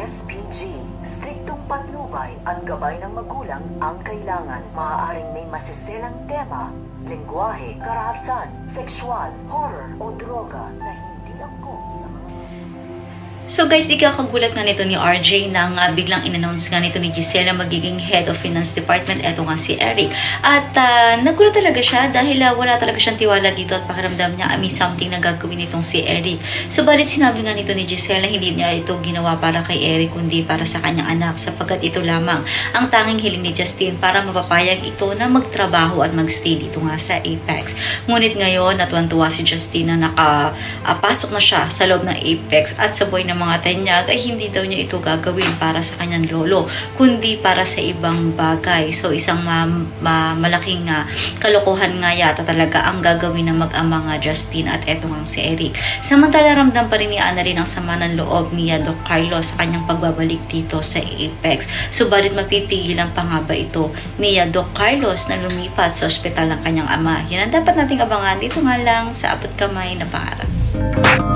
SPG, striktong patnubay at gabay ng magulang ang kailangan. Maaaring may masiselang tema, lengguwahe, karahasan, sexual, horror o droga na hindi angkop sa mga... So guys, ikakagulat nga nito ni RJ nang biglang in-announce nga nito ni Giselle na magiging head of finance department. Eto nga si Eric. At nagulat talaga siya dahil wala talaga siyang tiwala dito at pakiramdam niya may something na gagawin itong si Eric. So balit sinabi nga nito ni Giselle na hindi niya ito ginawa para kay Eric kundi para sa kanyang anak sapagkat ito lamang ang tanging hiling ni Justin para mapapayag ito na magtrabaho at magstay dito nga sa Apex. Ngunit ngayon natuwan-tuwa si Justin na nakapasok na siya sa loob ng Apex at sa buhay ng mga tanyag ay hindi daw niya ito gagawin para sa kanyang lolo kundi para sa ibang bagay. So isang malaking kalokohan nga yata talaga ang gagawin ng mag-ama nga Justin at eto nga si Eric. Samantala ramdam pa rin ni Annalyn ang sama ng loob ni Doc Carlos sa kanyang pagbabalik dito sa Apex. Subalit mapipigilan pa nga ba ito ni Doc Carlos na lumipat sa ospital ng kanyang ama? Yan ang dapat nating abangan dito nga lang sa Abot Kamay na Pangarap.